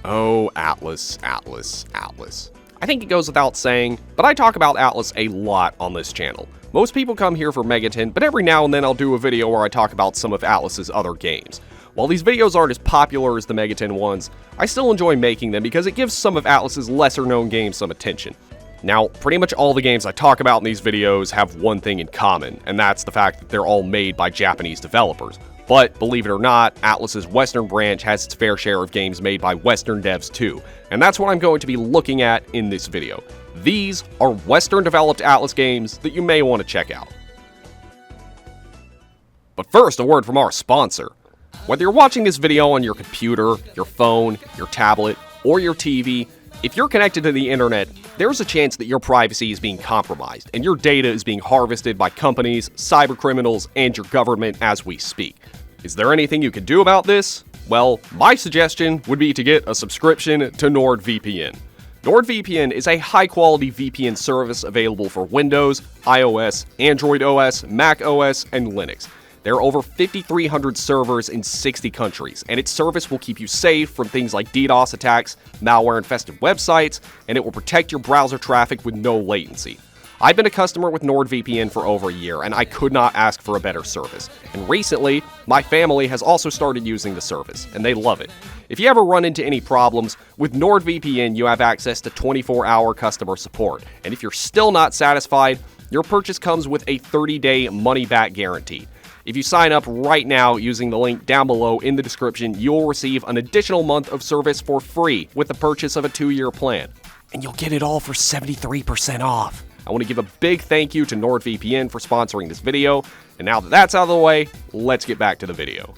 Oh, Atlus, Atlus, Atlus. I think it goes without saying, but I talk about Atlus a lot on this channel. Most people come here for Megaton, but every now and then I'll do a video where I talk about some of Atlus's other games. While these videos aren't as popular as the Megaton ones, I still enjoy making them because it gives some of Atlus's lesser known games some attention. Now, pretty much all the games I talk about in these videos have one thing in common, and that's the fact that they're all made by Japanese developers. But, believe it or not, Atlus's Western branch has its fair share of games made by Western devs too, and that's what I'm going to be looking at in this video. These are Western-developed Atlus games that you may want to check out. But first, a word from our sponsor. Whether you're watching this video on your computer, your phone, your tablet, or your TV, if you're connected to the internet, there's a chance that your privacy is being compromised, and your data is being harvested by companies, cybercriminals, and your government as we speak. Is there anything you can do about this? Well, my suggestion would be to get a subscription to NordVPN. NordVPN is a high-quality VPN service available for Windows, iOS, Android OS, Mac OS, and Linux. There are over 5,300 servers in 60 countries, and its service will keep you safe from things like DDoS attacks, malware-infested websites, and it will protect your browser traffic with no latency. I've been a customer with NordVPN for over a year, and I could not ask for a better service. And recently, my family has also started using the service, and they love it. If you ever run into any problems, with NordVPN you have access to 24-hour customer support, and if you're still not satisfied, your purchase comes with a 30-day money-back guarantee. If you sign up right now using the link down below in the description, you'll receive an additional month of service for free with the purchase of a 2-year plan. And you'll get it all for 73% off. I want to give a big thank you to NordVPN for sponsoring this video, and now that that's out of the way, let's get back to the video.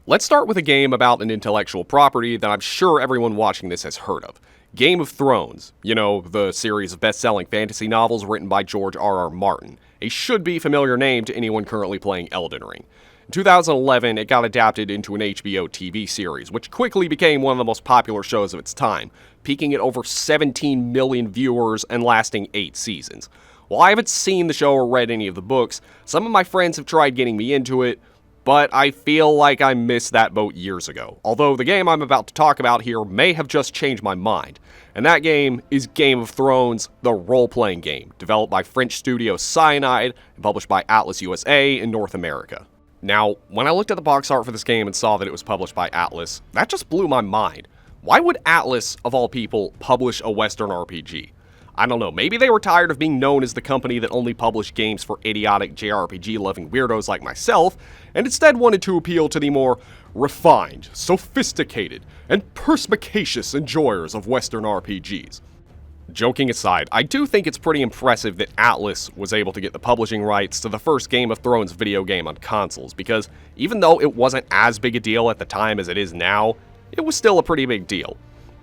Let's start with a game about an intellectual property that I'm sure everyone watching this has heard of. Game of Thrones, you know, the series of best-selling fantasy novels written by George R.R. Martin, a should-be familiar name to anyone currently playing Elden Ring. In 2011, it got adapted into an HBO TV series, which quickly became one of the most popular shows of its time, peaking at over 17 million viewers and lasting 8 seasons. While I haven't seen the show or read any of the books, some of my friends have tried getting me into it, but I feel like I missed that boat years ago, although the game I'm about to talk about here may have just changed my mind. And that game is Game of Thrones, the role-playing game, developed by French studio Cyanide and published by Atlus USA in North America. Now, when I looked at the box art for this game and saw that it was published by Atlus, that just blew my mind. Why would Atlus, of all people, publish a Western RPG? I don't know, maybe they were tired of being known as the company that only published games for idiotic JRPG-loving weirdos like myself, and instead wanted to appeal to the more refined, sophisticated, and perspicacious enjoyers of Western RPGs. Joking aside, I do think it's pretty impressive that Atlus was able to get the publishing rights to the first Game of Thrones video game on consoles, because even though it wasn't as big a deal at the time as it is now, it was still a pretty big deal.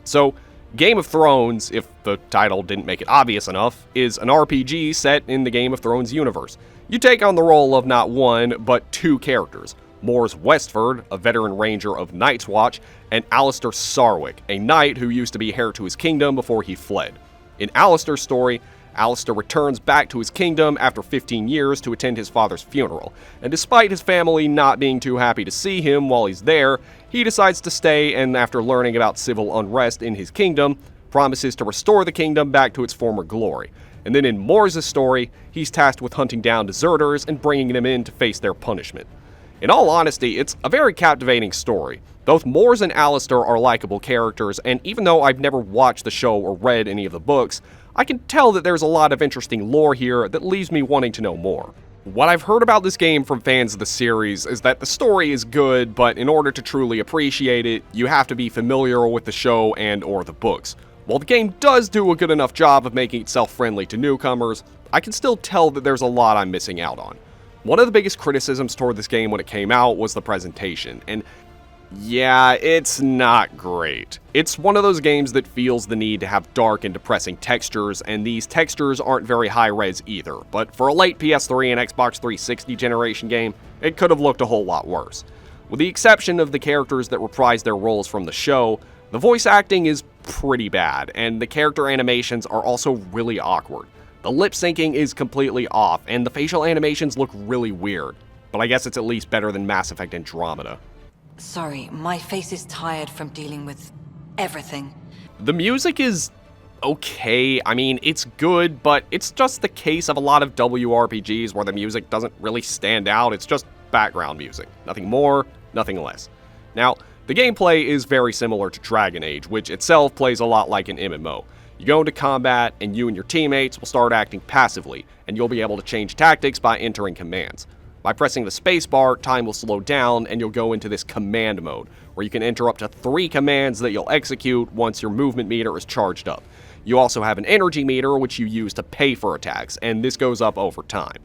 So, Game of Thrones, if the title didn't make it obvious enough, is an RPG set in the Game of Thrones universe. You take on the role of not one, but 2 characters. Mors Westford, a veteran ranger of Night's Watch, and Alistair Sarwick, a knight who used to be heir to his kingdom before he fled. In Alistair's story, Alistair returns back to his kingdom after 15 years to attend his father's funeral, and despite his family not being too happy to see him while he's there, he decides to stay and after learning about civil unrest in his kingdom, promises to restore the kingdom back to its former glory. And then in Mors' story, he's tasked with hunting down deserters and bringing them in to face their punishment. In all honesty, it's a very captivating story. Both Mors and Alistair are likable characters, and even though I've never watched the show or read any of the books, I can tell that there's a lot of interesting lore here that leaves me wanting to know more. What I've heard about this game from fans of the series is that the story is good, but in order to truly appreciate it, you have to be familiar with the show and or the books. While the game does do a good enough job of making itself friendly to newcomers, I can still tell that there's a lot I'm missing out on. One of the biggest criticisms toward this game when it came out was the presentation, and yeah, it's not great. It's one of those games that feels the need to have dark and depressing textures, and these textures aren't very high-res either, but for a late PS3 and Xbox 360 generation game, it could have looked a whole lot worse. With the exception of the characters that reprise their roles from the show, the voice acting is pretty bad, and the character animations are also really awkward. The lip syncing is completely off, and the facial animations look really weird, but I guess it's at least better than Mass Effect Andromeda. Sorry, my face is tired from dealing with everything. The music is okay. I mean, it's good, but it's just the case of a lot of WRPGs where the music doesn't really stand out. It's just background music. Nothing more, nothing less. Now, the gameplay is very similar to Dragon Age, which itself plays a lot like an MMO. You go into combat, and you and your teammates will start acting passively, and you'll be able to change tactics by entering commands. By pressing the spacebar, time will slow down, and you'll go into this command mode, where you can enter up to 3 commands that you'll execute once your movement meter is charged up. You also have an energy meter, which you use to pay for attacks, and this goes up over time.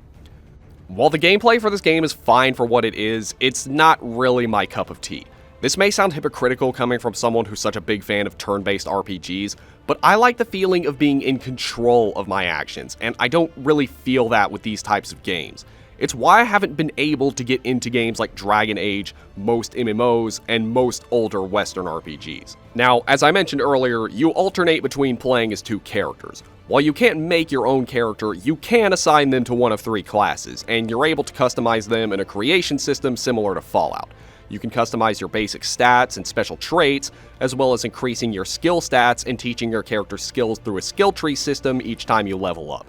While the gameplay for this game is fine for what it is, it's not really my cup of tea. This may sound hypocritical coming from someone who's such a big fan of turn-based RPGs, but I like the feeling of being in control of my actions, and I don't really feel that with these types of games. It's why I haven't been able to get into games like Dragon Age, most MMOs, and most older Western RPGs. Now, as I mentioned earlier, you alternate between playing as 2 characters. While you can't make your own character, you can assign them to one of 3 classes, and you're able to customize them in a creation system similar to Fallout. You can customize your basic stats and special traits, as well as increasing your skill stats and teaching your character's skills through a skill tree system each time you level up.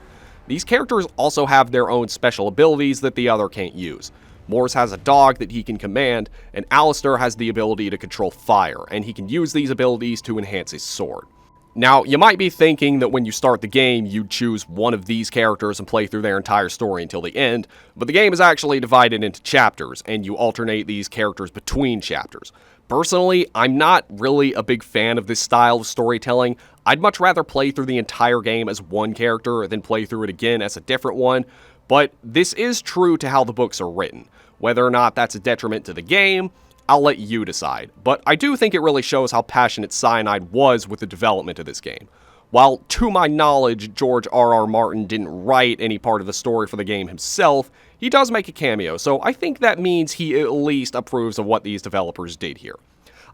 These characters also have their own special abilities that the other can't use. Mors has a dog that he can command, and Alistair has the ability to control fire, and he can use these abilities to enhance his sword. Now, you might be thinking that when you start the game, you'd choose one of these characters and play through their entire story until the end, but the game is actually divided into chapters, and you alternate these characters between chapters. Personally, I'm not really a big fan of this style of storytelling. I'd much rather play through the entire game as one character than play through it again as a different one, but this is true to how the books are written. Whether or not that's a detriment to the game, I'll let you decide, but I do think it really shows how passionate Cyanide was with the development of this game. While, to my knowledge, George R.R. Martin didn't write any part of the story for the game himself, he does make a cameo, so I think that means he at least approves of what these developers did here.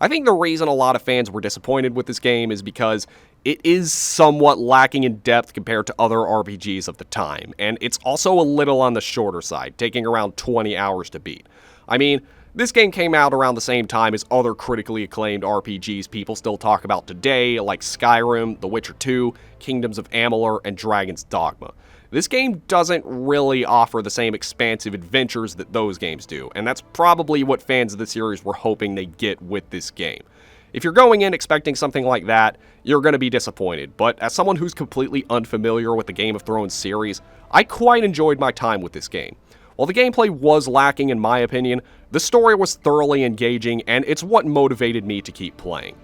I think the reason a lot of fans were disappointed with this game is because it is somewhat lacking in depth compared to other RPGs of the time, and it's also a little on the shorter side, taking around 20 hours to beat. I mean, this game came out around the same time as other critically acclaimed RPGs people still talk about today, like Skyrim, The Witcher 2, Kingdoms of Amalur, and Dragon's Dogma. This game doesn't really offer the same expansive adventures that those games do, and that's probably what fans of the series were hoping they'd get with this game. If you're going in expecting something like that, you're going to be disappointed, but as someone who's completely unfamiliar with the Game of Thrones series, I quite enjoyed my time with this game. While the gameplay was lacking in my opinion, the story was thoroughly engaging, and it's what motivated me to keep playing.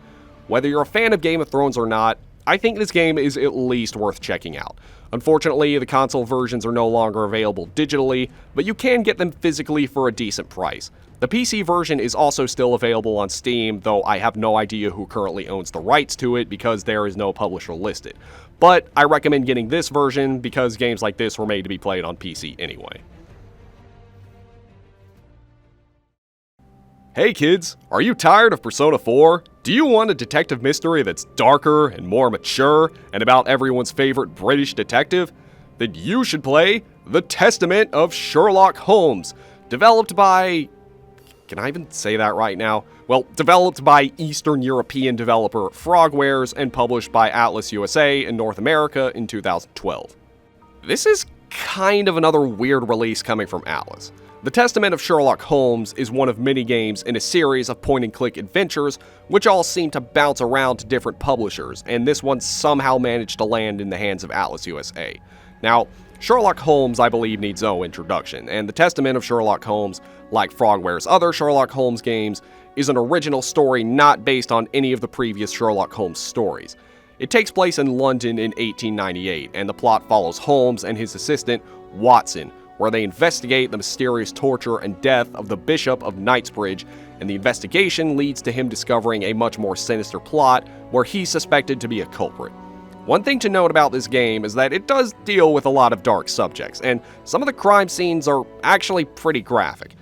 Whether you're a fan of Game of Thrones or not, I think this game is at least worth checking out. Unfortunately, the console versions are no longer available digitally, but you can get them physically for a decent price. The PC version is also still available on Steam, though I have no idea who currently owns the rights to it because there is no publisher listed. But I recommend getting this version because games like this were made to be played on PC anyway. Hey kids, are you tired of Persona 4? Do you want a detective mystery that's darker and more mature and about everyone's favorite British detective? Then you should play The Testament of Sherlock Holmes, developed by... Can I even say that right now? Well, developed by Eastern European developer Frogwares and published by Atlus USA in North America in 2012. This is kind of another weird release coming from Atlus. The Testament of Sherlock Holmes is one of many games in a series of point-and-click adventures, which all seem to bounce around to different publishers, and this one somehow managed to land in the hands of Atlus USA. Now, Sherlock Holmes, I believe, needs no introduction, and The Testament of Sherlock Holmes, like Frogware's other Sherlock Holmes games, is an original story not based on any of the previous Sherlock Holmes stories. It takes place in London in 1898, and the plot follows Holmes and his assistant, Watson, where they investigate the mysterious torture and death of the Bishop of Knightsbridge, and the investigation leads to him discovering a much more sinister plot where he's suspected to be a culprit. One thing to note about this game is that it does deal with a lot of dark subjects, and some of the crime scenes are actually pretty graphic.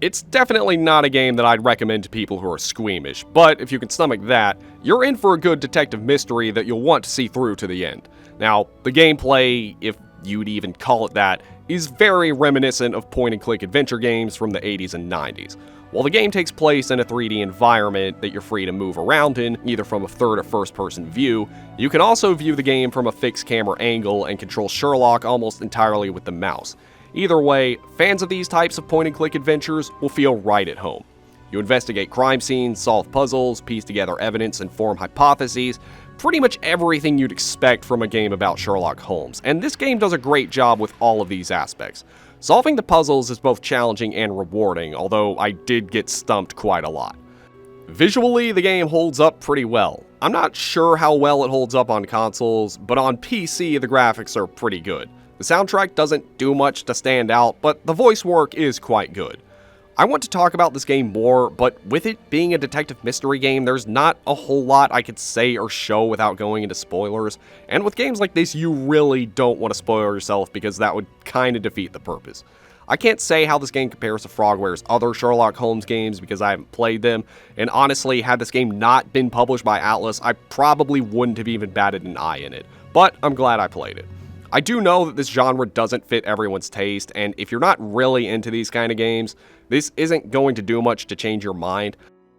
It's definitely not a game that I'd recommend to people who are squeamish, but if you can stomach that, you're in for a good detective mystery that you'll want to see through to the end. Now, the gameplay, if you'd even call it that, is very reminiscent of point-and-click adventure games from the 80s and 90s. While the game takes place in a 3D environment that you're free to move around in, either from a third or first-person view, you can also view the game from a fixed camera angle and control Sherlock almost entirely with the mouse. Either way, fans of these types of point-and-click adventures will feel right at home. You investigate crime scenes, solve puzzles, piece together evidence, and form hypotheses, pretty much everything you'd expect from a game about Sherlock Holmes, and this game does a great job with all of these aspects. Solving the puzzles is both challenging and rewarding, although I did get stumped quite a lot. Visually, the game holds up pretty well. I'm not sure how well it holds up on consoles, but on PC the graphics are pretty good. The soundtrack doesn't do much to stand out, but the voice work is quite good. I want to talk about this game more, but with it being a detective mystery game, there's not a whole lot I could say or show without going into spoilers, and with games like this, you really don't want to spoil yourself because that would kind of defeat the purpose. I can't say how this game compares to Frogware's other Sherlock Holmes games because I haven't played them, and honestly, had this game not been published by Atlus, I probably wouldn't have even batted an eye in it, but I'm glad I played it. I do know that this genre doesn't fit everyone's taste, and if you're not really into these kind of games, this isn't going to do much to change your mind.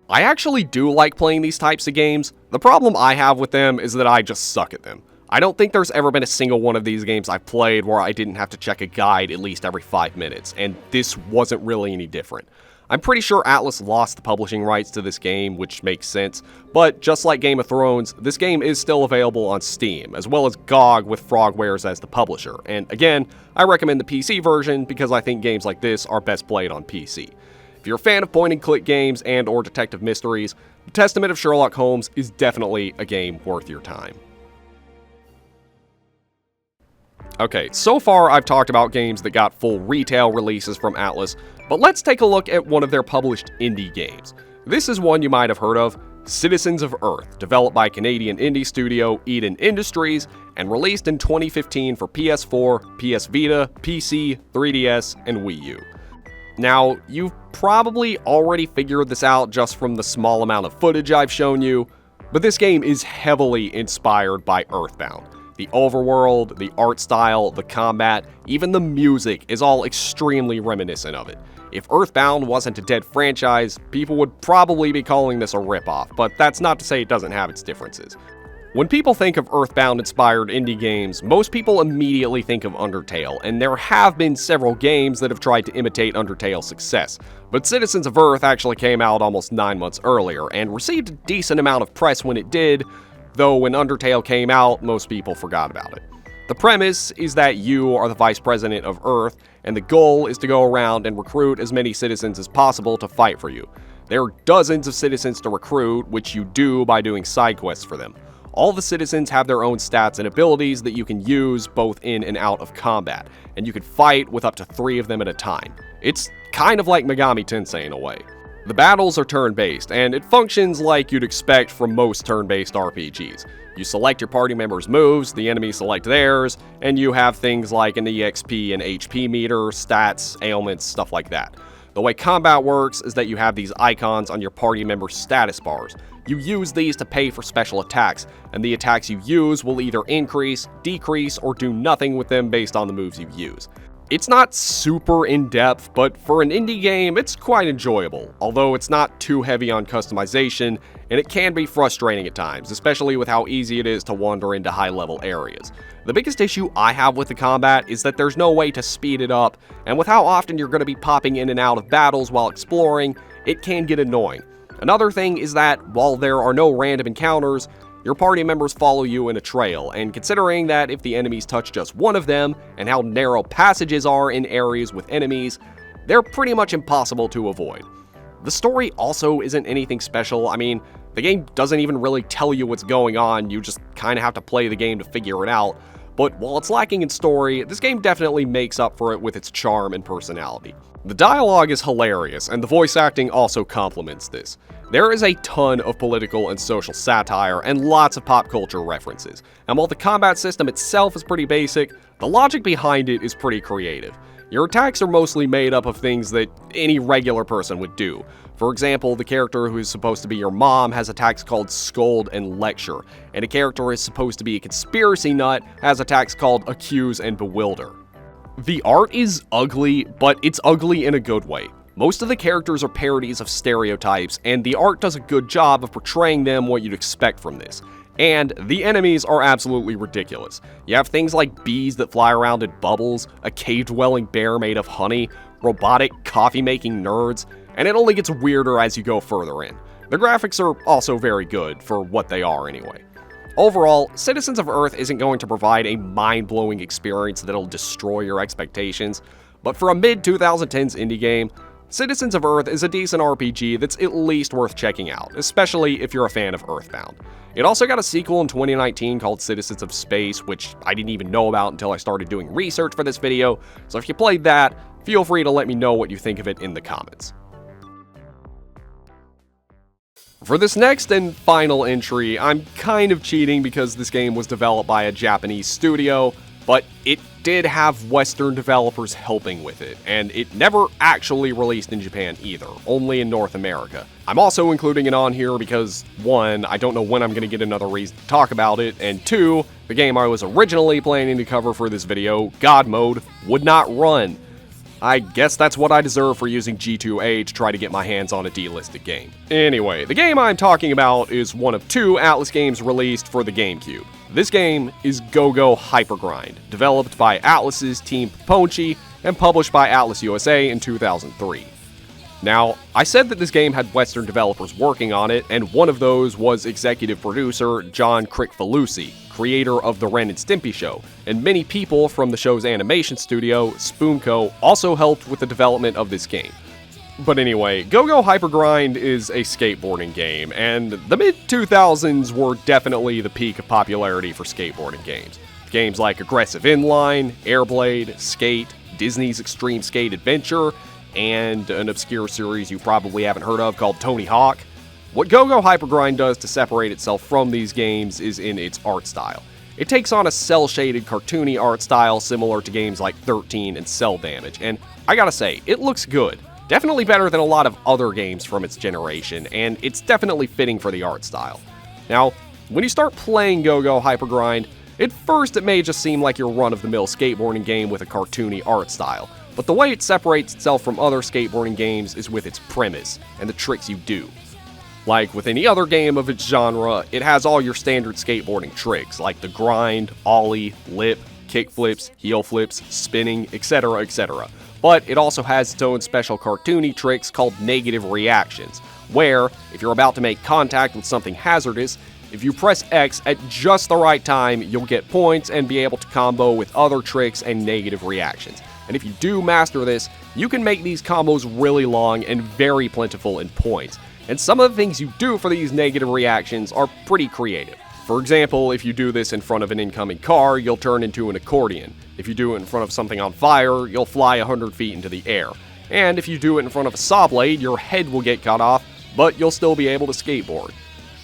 I actually do like playing these types of games. The problem I have with them is that I just suck at them. I don't think there's ever been a single one of these games I've played where I didn't have to check a guide at least every 5 minutes, and this wasn't really any different. I'm pretty sure Atlus lost the publishing rights to this game, which makes sense, but just like Game of Thrones, this game is still available on Steam, as well as GOG with Frogwares as the publisher, and again, I recommend the PC version because I think games like this are best played on PC. If you're a fan of point-and-click games and or detective mysteries, The Testament of Sherlock Holmes is definitely a game worth your time. Okay, so far I've talked about games that got full retail releases from Atlus, but let's take a look at one of their published indie games. This is one you might have heard of, Citizens of Earth, developed by Canadian indie studio Eden Industries, and released in 2015 for PS4, PS Vita, PC, 3DS, and Wii U. Now, you've probably already figured this out just from the small amount of footage I've shown you, but this game is heavily inspired by Earthbound. The overworld, the art style, the combat, even the music is all extremely reminiscent of it. If Earthbound wasn't a dead franchise, people would probably be calling this a ripoff, but that's not to say it doesn't have its differences. When people think of Earthbound-inspired indie games, most people immediately think of Undertale, and there have been several games that have tried to imitate Undertale's success, but Citizens of Earth actually came out almost 9 months earlier, and received a decent amount of press when it did, though when Undertale came out, most people forgot about it. The premise is that you are the vice president of Earth, and the goal is to go around and recruit as many citizens as possible to fight for you. There are dozens of citizens to recruit, which you do by doing side quests for them. All the citizens have their own stats and abilities that you can use both in and out of combat, and you can fight with up to 3 of them at a time. It's kind of like Megami Tensei in a way. The battles are turn-based, and it functions like you'd expect from most turn-based RPGs. You select your party members' moves, the enemies select theirs, and you have things like an EXP and HP meter, stats, ailments, stuff like that. The way combat works is that you have these icons on your party members' status bars. You use these to pay for special attacks, and the attacks you use will either increase, decrease, or do nothing with them based on the moves you use. It's not super in-depth, but for an indie game, it's quite enjoyable, although it's not too heavy on customization, and it can be frustrating at times, especially with how easy it is to wander into high-level areas. The biggest issue I have with the combat is that there's no way to speed it up, and with how often you're going to be popping in and out of battles while exploring, it can get annoying. Another thing is that, while there are no random encounters, your party members follow you in a trail, and considering that if the enemies touch just one of them, and how narrow passages are in areas with enemies, they're pretty much impossible to avoid. The story also isn't anything special. I mean, the game doesn't even really tell you what's going on, you just kinda have to play the game to figure it out. But while it's lacking in story, this game definitely makes up for it with its charm and personality. The dialogue is hilarious, and the voice acting also complements this. There is a ton of political and social satire, and lots of pop culture references. And while the combat system itself is pretty basic, the logic behind it is pretty creative. Your attacks are mostly made up of things that any regular person would do. For example, the character who is supposed to be your mom has attacks called Scold and Lecture, and a character who is supposed to be a conspiracy nut has attacks called Accuse and Bewilder. The art is ugly, but it's ugly in a good way. Most of the characters are parodies of stereotypes, and the art does a good job of portraying them what you'd expect from this. And the enemies are absolutely ridiculous. You have things like bees that fly around in bubbles, a cave-dwelling bear made of honey, robotic coffee-making nerds, and it only gets weirder as you go further in. The graphics are also very good, for what they are anyway. Overall, Citizens of Earth isn't going to provide a mind-blowing experience that'll destroy your expectations, but for a mid-2010s indie game, Citizens of Earth is a decent RPG that's at least worth checking out, especially if you're a fan of Earthbound. It also got a sequel in 2019 called Citizens of Space, which I didn't even know about until I started doing research for this video, so if you played that, feel free to let me know what you think of it in the comments. For this next and final entry, I'm kind of cheating because this game was developed by a Japanese studio, but it did have Western developers helping with it, and it never actually released in Japan either, only in North America. I'm also including it on here because, 1, I don't know when I'm going to get another reason to talk about it, and 2, the game I was originally planning to cover for this video, God Mode, would not run. I guess that's what I deserve for using G2A to try to get my hands on a delisted game. Anyway, the game I'm talking about is one of 2 Atlus games released for the GameCube. This game is Gogo Hypergrind, developed by Atlus's Team Ponchi and published by Atlus USA in 2003. Now, I said that this game had Western developers working on it, and one of those was executive producer John Kricfalusi, creator of The Ren and Stimpy Show, and many people from the show's animation studio, Spoonco, also helped with the development of this game. But anyway, Gogo Hypergrind is a skateboarding game, and the mid-2000s were definitely the peak of popularity for skateboarding games. Games like Aggressive Inline, Airblade, Skate, Disney's Extreme Skate Adventure, and an obscure series you probably haven't heard of called Tony Hawk. What Gogo Hypergrind does to separate itself from these games is in its art style. It takes on a cel-shaded, cartoony art style similar to games like 13 and Cell Damage, and I gotta say, it looks good. Definitely better than a lot of other games from its generation, and it's definitely fitting for the art style. Now, when you start playing Gogo Hypergrind, at first it may just seem like your run-of-the-mill skateboarding game with a cartoony art style, but the way it separates itself from other skateboarding games is with its premise and the tricks you do. Like with any other game of its genre, it has all your standard skateboarding tricks, like the grind, ollie, lip, kick flips, heel flips, spinning, etc., etc. But it also has its own special cartoony tricks called negative reactions, where, if you're about to make contact with something hazardous, if you press X at just the right time, you'll get points and be able to combo with other tricks and negative reactions. And if you do master this, you can make these combos really long and very plentiful in points. And some of the things you do for these negative reactions are pretty creative. For example, if you do this in front of an incoming car, you'll turn into an accordion. If you do it in front of something on fire, you'll fly 100 feet into the air. And if you do it in front of a saw blade, your head will get cut off, but you'll still be able to skateboard.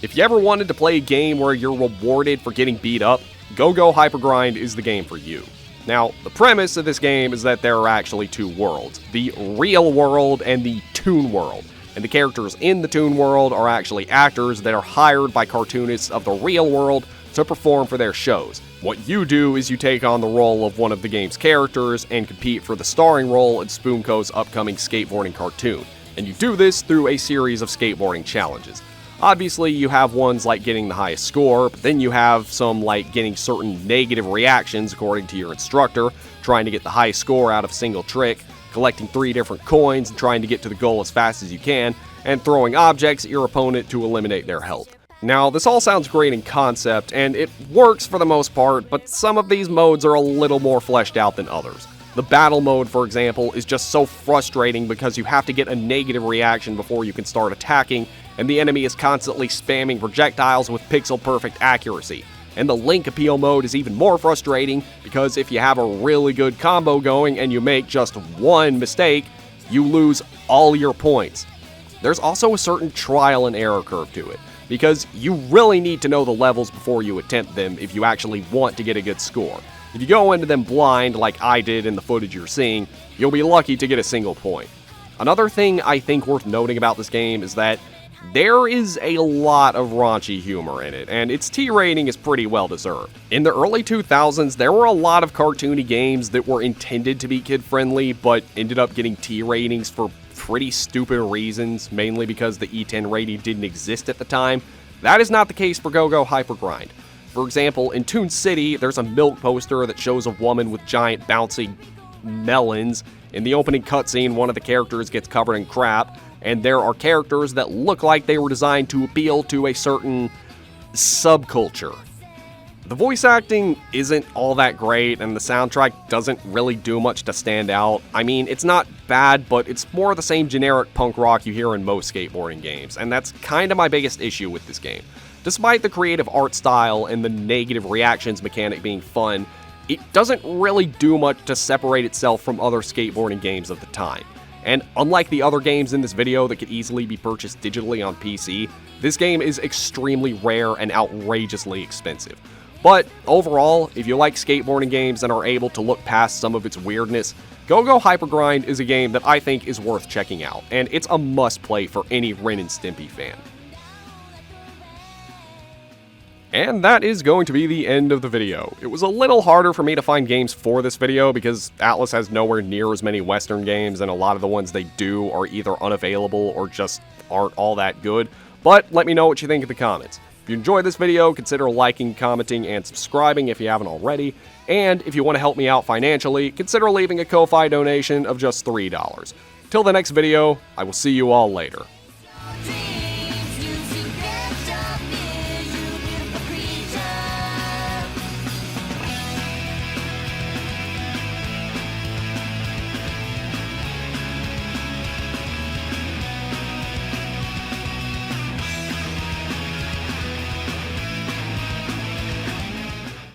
If you ever wanted to play a game where you're rewarded for getting beat up, Gogo Hypergrind is the game for you. Now, the premise of this game is that there are actually 2 worlds, the real world and the toon world. And the characters in the toon world are actually actors that are hired by cartoonists of the real world to perform for their shows. What you do is you take on the role of one of the game's characters and compete for the starring role in Spoonco's upcoming skateboarding cartoon. And you do this through a series of skateboarding challenges. Obviously, you have ones like getting the highest score, but then you have some like getting certain negative reactions according to your instructor, trying to get the highest score out of a single trick, collecting 3 different coins and trying to get to the goal as fast as you can, and throwing objects at your opponent to eliminate their health. Now, this all sounds great in concept, and it works for the most part, but some of these modes are a little more fleshed out than others. The battle mode, for example, is just so frustrating because you have to get a negative reaction before you can start attacking, and the enemy is constantly spamming projectiles with pixel-perfect accuracy. And the link appeal mode is even more frustrating because if you have a really good combo going and you make just one mistake, you lose all your points. There's also a certain trial and error curve to it, because you really need to know the levels before you attempt them if you actually want to get a good score. If you go into them blind like I did in the footage you're seeing, you'll be lucky to get a single point. Another thing I think worth noting about this game is that There is a lot of raunchy humor in it, and its T rating is pretty well deserved. In the early 2000s, there were a lot of cartoony games that were intended to be kid-friendly, but ended up getting T ratings for pretty stupid reasons, mainly because the E10 rating didn't exist at the time. That is not the case for Gogo Hypergrind. For example, in Toon City, there's a milk poster that shows a woman with giant bouncy melons. In the opening cutscene, one of the characters gets covered in crap, and there are characters that look like they were designed to appeal to a certain subculture. The voice acting isn't all that great, and the soundtrack doesn't really do much to stand out. I mean, it's not bad, but it's more the same generic punk rock you hear in most skateboarding games, and that's kinda my biggest issue with this game. Despite the creative art style and the negative reactions mechanic being fun, it doesn't really do much to separate itself from other skateboarding games of the time. And unlike the other games in this video that could easily be purchased digitally on PC, this game is extremely rare and outrageously expensive. But overall, if you like skateboarding games and are able to look past some of its weirdness, Gogo Hypergrind is a game that I think is worth checking out, and it's a must-play for any Ren and Stimpy fan. And that is going to be the end of the video. It was a little harder for me to find games for this video because Atlus has nowhere near as many Western games, and a lot of the ones they do are either unavailable or just aren't all that good. But let me know what you think in the comments. If you enjoyed this video, consider liking, commenting, and subscribing if you haven't already. And if you want to help me out financially, consider leaving a Ko-Fi donation of just $3. Till the next video, I will see you all later.